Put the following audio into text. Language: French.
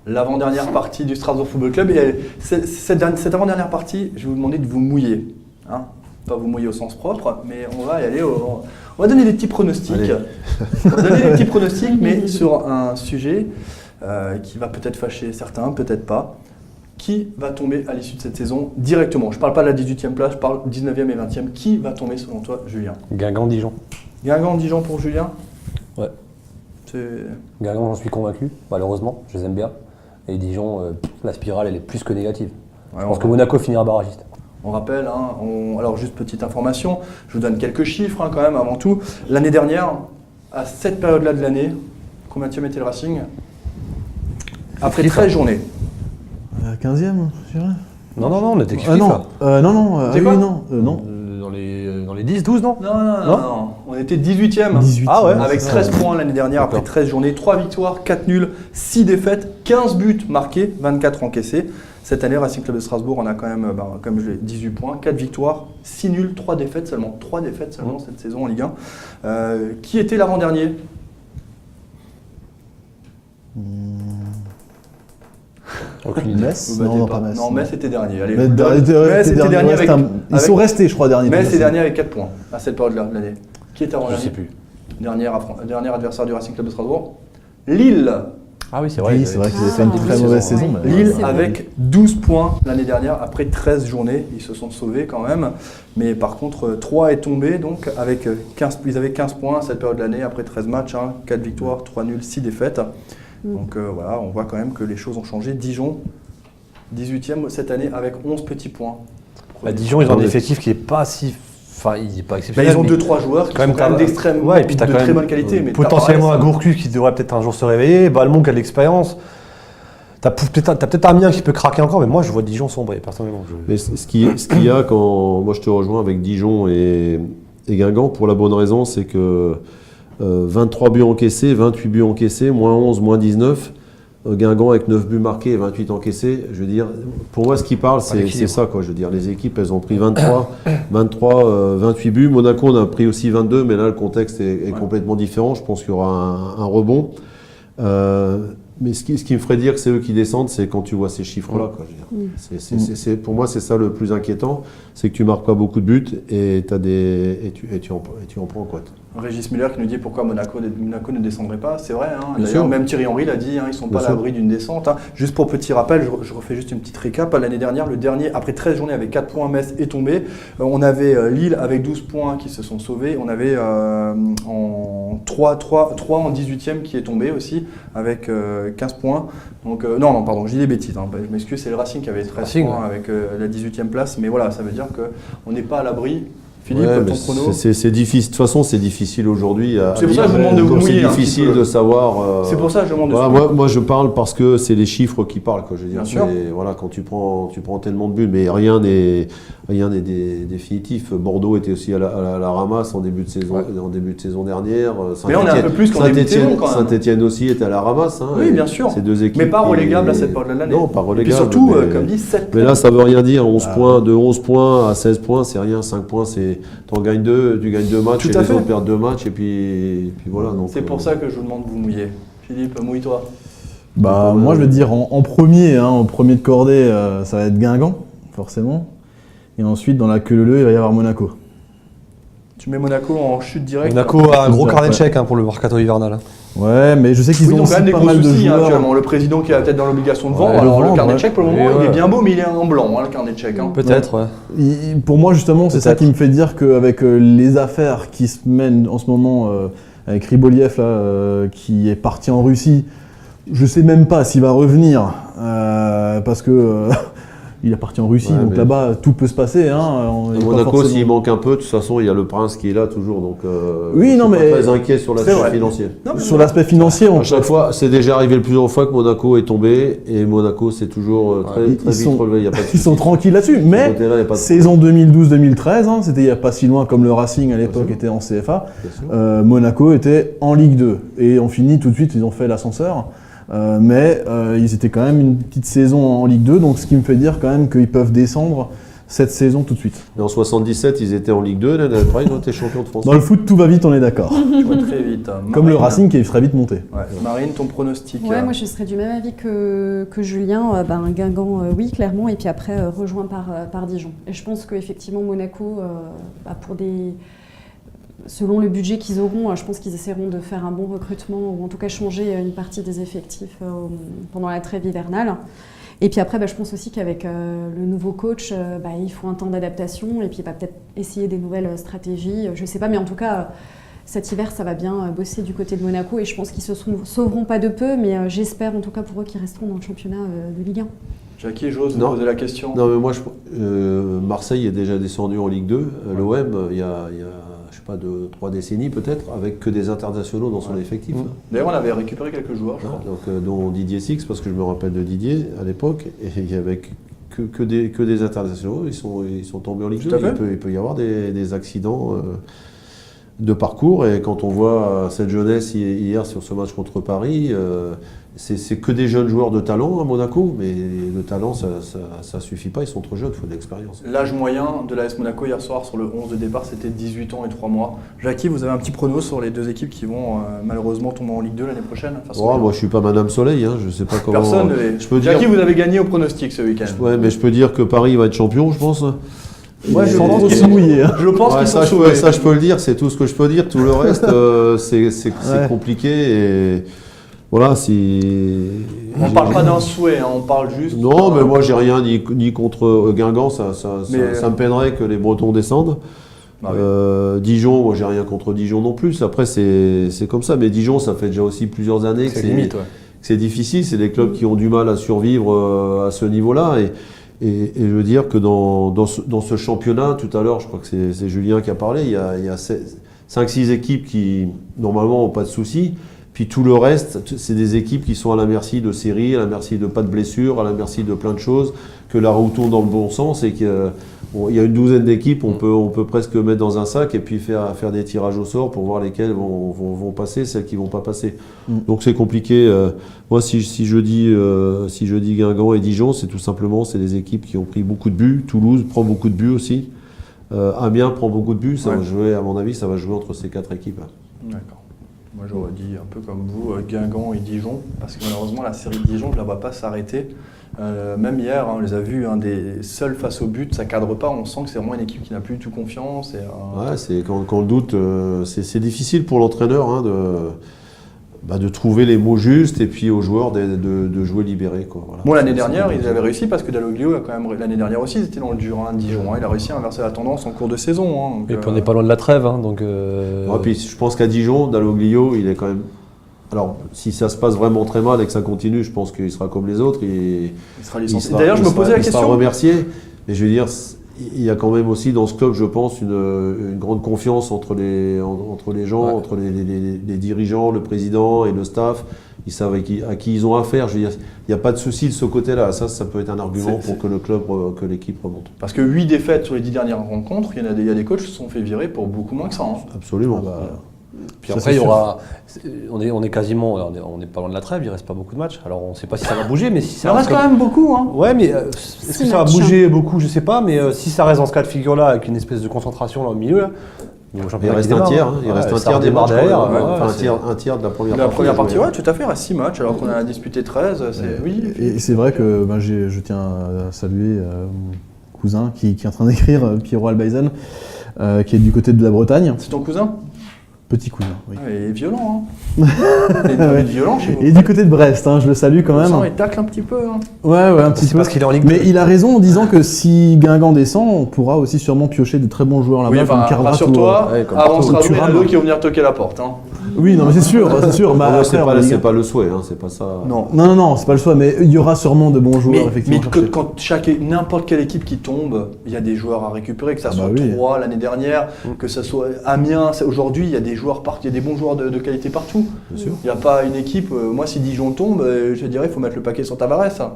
L'avant-dernière partie du Strasbourg Football Club. Et cette avant-dernière partie, je vais vous demander de vous mouiller. Hein, pas vous mouiller au sens propre, mais on va y aller on va donner des petits pronostics. On va donner des petits pronostics, mais sur un sujet qui va peut-être fâcher certains, peut-être pas. Qui va tomber à l'issue de cette saison directement? Je ne parle pas de la 18e place, je parle 19e et 20e. Qui va tomber selon toi, Julien? Guingamp-Dijon. Guingamp-Dijon pour Julien? Ouais. Guingamp, j'en suis convaincu, malheureusement, je les aime bien. Et Dijon, la spirale, elle est plus que négative. Ouais, je pense que Monaco finira barragiste. On rappelle, alors juste petite information, je vous donne quelques chiffres quand même avant tout. L'année dernière, à cette période-là de l'année, combienième était le Racing? Après 13 journées. 15e, je dirais. Non, on était kiff non. Non. Dans les 10, 12, non? Non. On était 18e. 18e. Ah ouais, avec 13 points l'année dernière, après 13 journées, 3 victoires, 4 nuls, 6 défaites, 15 buts marqués, 24 encaissés. Cette année, Racing Club de Strasbourg, on a quand même, comme je l'ai, 18 points, 4 victoires, 6 nuls, 3 défaites seulement. 3 défaites seulement cette saison en Ligue 1. Qui était l'avant-dernier? Metz? Non, pas Metz. Non, Metz était dernier. Allez, Metz était dernier avec... Ils sont restés, je crois, derniers. Metz était dernier avec 4 points à cette période-là de l'année. Qui était avant-dernier? Je sais plus. Dernier adversaire du Racing Club de Strasbourg. Lille. Ah oui, c'est vrai. Oui, c'est vrai qu'ils avaient fait une très mauvaise saison. Oui. Lille avec 12 points l'année dernière après 13 journées. Ils se sont sauvés quand même. Mais par contre, 3 est tombé donc avec 15, ils avaient 15 points à cette période de l'année après 13 matchs, 4 victoires, 3 nuls, 6 défaites. Donc voilà, on voit quand même que les choses ont changé. Dijon, 18e cette année avec 11 petits points. Dijon, ils ont un effectif qui n'est pas si... Enfin, il n'est pas exceptionnel. Ils ont 2-3 joueurs qui sont quand même d'extrême, ouais, et puis de très bonne qualité. Mais potentiellement un Gourcuff qui devrait peut-être un jour se réveiller, Balmont qui a de l'expérience. T'as peut-être Amiens qui peut craquer encore, mais moi je vois Dijon sombrer personnellement. Mais ce qu'il y a quand moi je te rejoins avec Dijon et Guingamp, pour la bonne raison, c'est que 23 buts encaissés, 28 buts encaissés, moins 11, moins 19. Guingamp avec 9 buts marqués et 28 encaissés, je veux dire, pour moi ce qui parle c'est ça quoi, je veux dire, les équipes elles ont pris 28 buts, Monaco on a pris aussi 22, mais là le contexte est complètement différent, je pense qu'il y aura un rebond. Mais ce qui me ferait dire que c'est eux qui descendent, c'est quand tu vois ces chiffres-là. Quoi, je veux dire. Pour moi, c'est ça le plus inquiétant, c'est que tu marques pas beaucoup de buts et tu en prends quoi. Régis Miller qui nous dit pourquoi Monaco ne descendrait pas, c'est vrai. Bien D'ailleurs, sûr. même Thierry Henry l'a dit, ils ne sont pas à l'abri d'une descente. Juste pour petit rappel, je refais juste une petite récap. L'année dernière, le dernier, après 13 journées avec 4 points, Metz est tombé. On avait Lille avec 12 points qui se sont sauvés. On avait 3 en 18e qui est tombé aussi avec 15 points. Donc, non, pardon, je dis des bêtises. Je m'excuse, c'est le Racing qui avait 13 points avec la 18e place. Mais voilà, ça veut dire qu'on n'est pas à l'abri. Philippe, ton chrono. C'est difficile. De toute façon, c'est difficile aujourd'hui. C'est pour ça que je vous demande de vous mouiller. C'est difficile de savoir. C'est pour ça que je demande de moi, je parle parce que c'est les chiffres qui parlent. Quoi. Je veux dire, voilà, quand tu prends tellement de buts, mais rien n'est définitif. Bordeaux était aussi à la ramasse en début de saison dernière. Mais on est un peu plus qu'en début de saison quand même. Saint-Etienne aussi était à la ramasse. Oui, bien sûr. Ces deux équipes. Mais pas relégable à cette période de l'année. Non, pas relégable. Et surtout, comme dit, 7 points. Mais là, ça veut rien dire. 11 points, de 11 points à 16 points, c'est rien. 5 points, t'en gagnes 2, tu gagnes 2 matchs, et les autres perdent 2 matchs, et puis voilà. C'est pour ça que je vous demande de vous mouiller. Philippe, mouille-toi. Moi, je veux dire, en premier de cordée, ça va être Guingamp, forcément. Et ensuite, dans la queue leu, il va y avoir Monaco. Tu mets Monaco en chute directe. Monaco a un gros carnet de chèques pour le mercato hivernal. Ouais, mais je sais qu'ils ont quand même des pas gros mal de soucis joueurs. actuellement. Le président qui est peut-être dans l'obligation de vendre. Alors le carnet de chèques pour le moment, il est bien beau, mais il est en blanc, le carnet de chèques. Peut-être, ouais. Pour moi, justement, c'est ça qui me fait dire qu'avec les affaires qui se mènent en ce moment, avec Riboliev là, qui est parti en Russie, je sais même pas s'il va revenir, parce que il est parti en Russie, donc là-bas tout peut se passer. À Monaco, s'il manque un peu, de toute façon, il y a le prince qui est là toujours, donc oui, je suis pas très inquiet sur l'aspect financier. Sur l'aspect financier, à chaque fois, c'est déjà arrivé plusieurs fois que Monaco est tombé, et Monaco c'est toujours très vite relevé. Il y a pas de ils sont tranquilles là-dessus, mais saison 2012-2013, c'était il n'y a pas si loin comme le Racing à l'époque était en CFA. Monaco était en Ligue 2 et on finit tout de suite, ils ont fait l'ascenseur. Mais ils étaient quand même une petite saison en Ligue 2, donc ce qui me fait dire quand même qu'ils peuvent descendre cette saison tout de suite. Et en 77, ils étaient en Ligue 2, l'année d'après, ils ont été champions de France. Dans le foot, tout va vite, on est d'accord. Tu vois très vite. Comme le Racing qui est très vite monté. Ouais. Marine, ton pronostic? Ouais, moi je serais du même avis que Julien. Guingamp, oui, clairement, et puis après rejoint par Dijon. Et je pense qu'effectivement Monaco, selon le budget qu'ils auront, je pense qu'ils essaieront de faire un bon recrutement ou en tout cas changer une partie des effectifs pendant la trêve hivernale. Et puis après, je pense aussi qu'avec le nouveau coach, il faut un temps d'adaptation et puis peut-être essayer des nouvelles stratégies. Je ne sais pas, mais en tout cas, cet hiver, ça va bien bosser du côté de Monaco et je pense qu'ils se sauveront pas de peu, mais j'espère en tout cas pour eux qu'ils resteront dans le championnat de Ligue 1. Jackie, j'ose poser la question. Non, mais moi, Marseille est déjà descendu en Ligue 2. L'OM, il y a je sais pas, 3 décennies peut-être, avec que des internationaux dans son effectif. D'ailleurs, on avait récupéré quelques joueurs, je crois. Donc, dont Didier Six, parce que je me rappelle de Didier à l'époque, et il y avait que des internationaux, ils sont tombés en Ligue 2. Il peut y avoir des accidents de parcours, et quand on voit cette jeunesse hier sur ce match contre Paris, c'est que des jeunes joueurs de talent à Monaco, mais le talent, ça suffit pas, ils sont trop jeunes, il faut de l'expérience. L'âge moyen de l'AS Monaco hier soir sur le 11 de départ, c'était 18 ans et 3 mois. Jackie, vous avez un petit prono sur les deux équipes qui vont malheureusement tomber en Ligue 2 l'année prochaine? Moi je suis pas Madame Soleil, je sais pas comment... Personne ne l'est. Jackie, vous avez gagné au pronostic ce week-end. Ouais, mais je peux dire que Paris va être champion, je pense. Ouais, je pense qu'ils sont mouillés. Je pense qu'ils sont sauvés. Ça, je peux le dire, c'est tout ce que je peux dire. Tout le reste, c'est compliqué. Et voilà, on ne parle pas d'un souhait, on parle juste... Non, mais moi, j'ai rien ni contre Guingamp. Ça me peinerait que les Bretons descendent. Dijon, moi, j'ai rien contre Dijon non plus. Après, c'est comme ça. Mais Dijon, ça fait déjà aussi plusieurs années que c'est difficile. C'est des clubs qui ont du mal à survivre à ce niveau-là. Et je veux dire que dans ce championnat, tout à l'heure, je crois que c'est Julien qui a parlé, il y a 5-6 équipes qui, normalement, n'ont pas de soucis. Puis tout le reste, c'est des équipes qui sont à la merci de séries, à la merci de pas de blessures, à la merci de plein de choses, que la roue tourne dans le bon sens et qu'il y a une douzaine d'équipes, on peut presque mettre dans un sac et puis faire des tirages au sort pour voir lesquelles vont passer, celles qui ne vont pas passer. Donc c'est compliqué. Moi, si je dis Guingamp et Dijon, c'est tout simplement des équipes qui ont pris beaucoup de buts. Toulouse prend beaucoup de buts aussi. Amiens prend beaucoup de buts. Ça va jouer, à mon avis, ça va jouer entre ces 4 équipes. D'accord. Moi, j'aurais dit un peu comme vous, Guingamp et Dijon, parce que malheureusement, la série de Dijon, je ne la vois pas s'arrêter. Même hier, on les a vus, des seuls face au but, ça ne cadre pas. On sent que c'est vraiment une équipe qui n'a plus du tout confiance. C'est quand le doute, c'est difficile pour l'entraîneur de trouver les mots justes et puis aux joueurs de jouer libérés. Voilà. Bon, l'année dernière, ils avaient réussi parce que Dalloglio a quand même. L'année dernière aussi, ils étaient dans le dur, Dijon. Il a réussi à inverser la tendance en cours de saison. Et puis on n'est pas loin de la trêve. Puis je pense qu'à Dijon, Dalloglio, il est quand même. Alors, si ça se passe vraiment très mal et que ça continue, je pense qu'il sera comme les autres. Il sera licencié. D'ailleurs, je me posais la question. Il sera remercié. Mais je veux dire, il y a quand même aussi dans ce club, je pense, une grande confiance entre les gens, entre les dirigeants, le président et le staff. Ils savent à qui ils ont affaire. Je veux dire, il n'y a pas de souci de ce côté-là. Ça peut être un argument pour que le club, que l'équipe remonte. Parce que 8 défaites sur les 10 dernières rencontres, il y a des coachs qui se sont fait virer pour beaucoup moins que ça. Absolument. Puis après, il y aura. On est quasiment. On n'est pas loin de la trêve, il ne reste pas beaucoup de matchs. Alors on ne sait pas si ça va bouger, mais si ça reste quand même beaucoup. Ouais, mais est-ce que ça va bouger beaucoup? Je ne sais pas, mais si ça reste dans ce cas de figure-là, avec une espèce de concentration là, au milieu, là, il reste un tiers. Il reste un tiers des matchs derrière. Un tiers de la première partie. La première partie, ouais, tout à fait. Il reste 6 matchs, alors qu'on en a disputé 13. Et c'est vrai que je tiens à saluer mon cousin qui est en train d'écrire, Pierrot Albaïzen, qui est du côté de la Bretagne. C'est ton cousin? Petit cousin, oui. Il est violent, Il est violent chez vous. Et du côté de Brest, je le salue quand même. Il tacle un petit peu. Ouais, un petit peu. Parce qu'il est en Ligue 2. Mais il a raison en disant que si Guingamp descend, on pourra aussi sûrement piocher de très bons joueurs là-bas. Rassure-toi, avant ce Ronaldo qui va venir toquer la porte. Oui, non, mais c'est sûr. C'est pas le souhait, c'est pas ça. Non, c'est pas le souhait, mais il y aura sûrement de bons joueurs, effectivement. Mais quand n'importe quelle équipe qui tombe, il y a des joueurs à récupérer, que ça soit Troyes l'année dernière, que ça soit Amiens. Aujourd'hui, il y a des joueurs il y a des bons joueurs de qualité partout. Il n'y a pas une équipe. Moi, si Dijon tombe, je dirais qu'il faut mettre le paquet sur Tavares.